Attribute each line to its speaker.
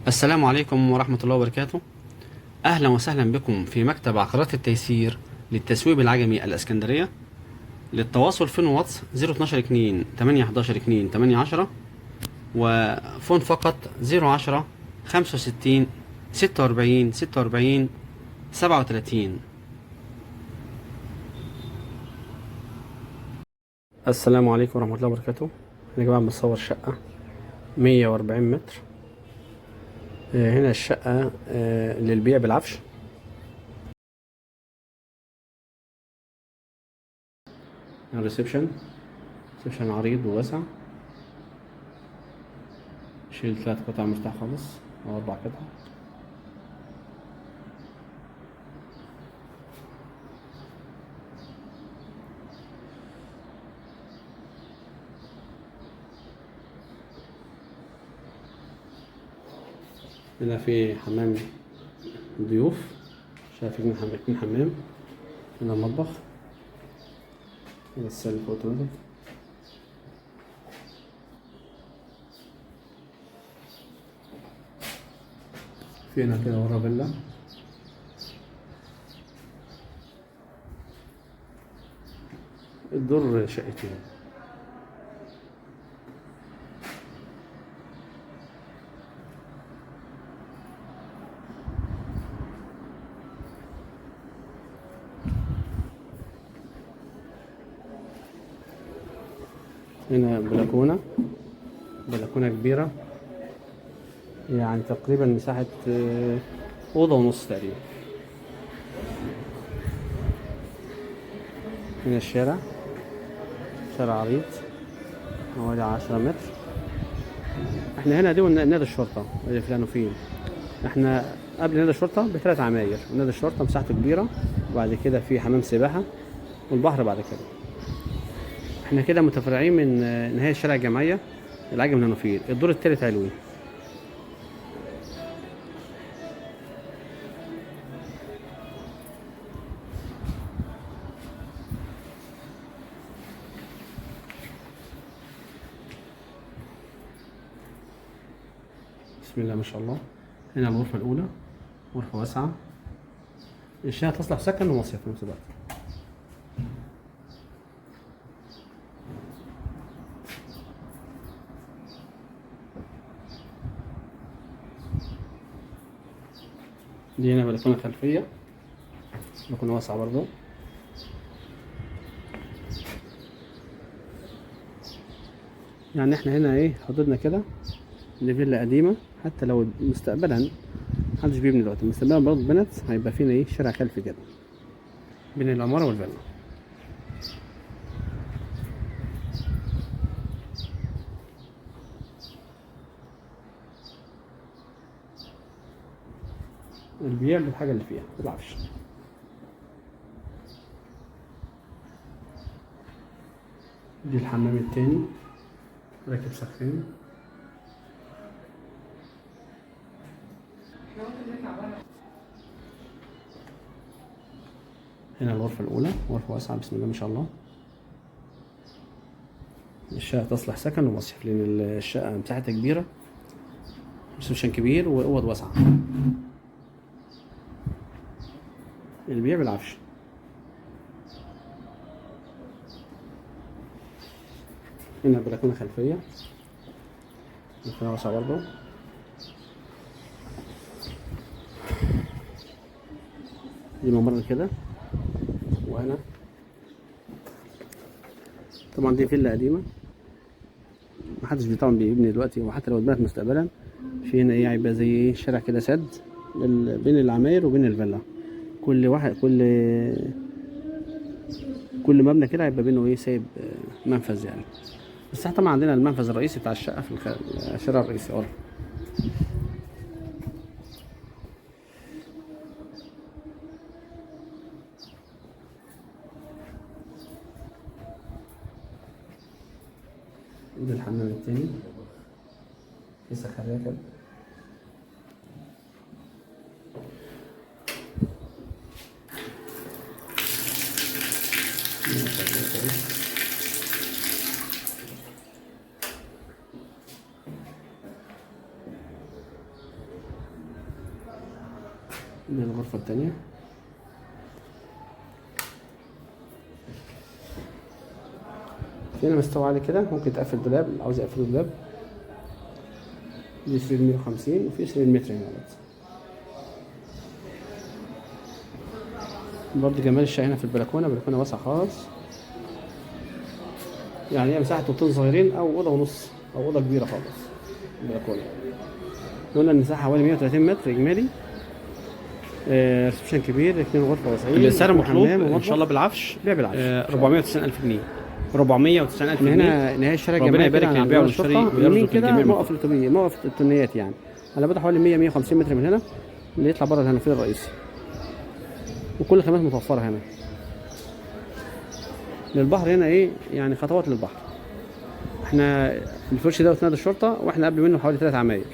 Speaker 1: السلام عليكم ورحمة الله وبركاته. أهلا وسهلا بكم في مكتب عقارات التيسير للتسويب العجمي الإسكندرية. للتواصل فون واتس 012 2 8 11 2 8 10، وفون فقط 010 65 46 46 37. السلام عليكم ورحمة الله وبركاته. أنا يا جماعة بصور شقة 140 متر. هنا الشقة للبيع بالعفش. الريسبشن عريض وواسع، شيل 3 قطع مرتاح خالص أو 4 قطع. هنا في حمام ضيوف، شايفين اتنين حمام. هنا المطبخ، هنا السلك اوتوماتيك. في هنا كده ورا فيلا. الدور شقتين. هنا بلكونة كبيرة، يعني تقريبا مساحة أوضة ونص تقريبا. هنا الشارع، شارع عريض حوالي 10 متر. احنا هنا دي نادي الشرطة اللي في الهانوفيل. احنا قبل نادي الشرطة ب3 عماير، ونادي الشرطة مساحته كبيرة، وبعد كده في حمام سباحة والبحر بعد كده. احنا كده متفرعين من نهاية الشارع الجامعية العجم الهانوفيل. الدور التالت علوي. بسم الله ما شاء الله. هنا الغرفة الأولى، غرفة واسعة. الشقة تصلح سكن ومصيف في نفس الوقت. دي هنا بلكونة خلفية، بلكونة واسعة برضو. يعني احنا هنا ايه حدودنا كده، دي فيلا قديمة. حتى لو مستقبلا محدش بيبني دلوقتي، مستقبلا برضه بنت هيبقى فينا ايه شارع خلفي كده بين العمارة والفيلا. البيع بالحاجة اللي فيها بالعفش. دي الحمام التاني، راكب سقفين. هنا الغرفة الأولى، غرفة واسعة بسم الله ما شاء الله. الشقة تصلح سكن ومصيف، لأن الشقة مساحتها كبيرة، ريسبشن كبير وأوض واسعة. البيع بالعفش. هنا بلكونة خلفية، بلكونة واسعة برضه. دي ممر كده. وهنا طبعا دي فيلا قديمة، محدش طبعا بيبني دلوقتي، وحتى لو اتبنت مستقبلا. في هنا ايه هيبقى زي ايه شارع كده سد بين العماير وبين الفيلا. كل واحد كل مبنى كده هيبقى بينه ايه سايب منفذ يعني. بس احنا طبعا عندنا المنفذ الرئيسي بتاع الشقة في الشارع الرئيسي ورا. ده الحمام التاني، في سخانية كده. دي الغرفة التانية. في هنا مستوى عالي كده، ممكن تقفل دولاب، عاوز اقفل دولاب. دي سرير 150 وفي سرير متر هنا برضه. جمال الشقة هنا في البلكونة، بلكونة واسعة خالص، يعني هي مساحة اوضتين صغيرين أو أوضة ونص أو أوضة كبيرة خالص. البلكونة قلنا المساحة حوالي 130 متر إجمالي. ريسبشن كبير، 2 غرفة واسعين.
Speaker 2: السعر مطلوب إن شاء الله بالعفش.
Speaker 1: بيع بالعفش.
Speaker 2: 490,000 جنيه. 490,000
Speaker 1: من
Speaker 2: جنيه.
Speaker 1: هنا نهاية الشارع
Speaker 2: ربنا
Speaker 1: الجمالي
Speaker 2: يبارك للبيع والشراء
Speaker 1: يمين
Speaker 2: ويرزق
Speaker 1: كده
Speaker 2: الجميع.
Speaker 1: موقف الأتوبية، موقف التونيات يعني. على بعد حوالي 150 متر من هنا اللي يطلع بره الهنفير الرئيسي، وكل الخدمات متوفرة هنا. للبحر هنا ايه يعني، خطوات للبحر. احنا الفرش ده في نادي الشرطة، واحنا قبل منه حوالي 3 عماير.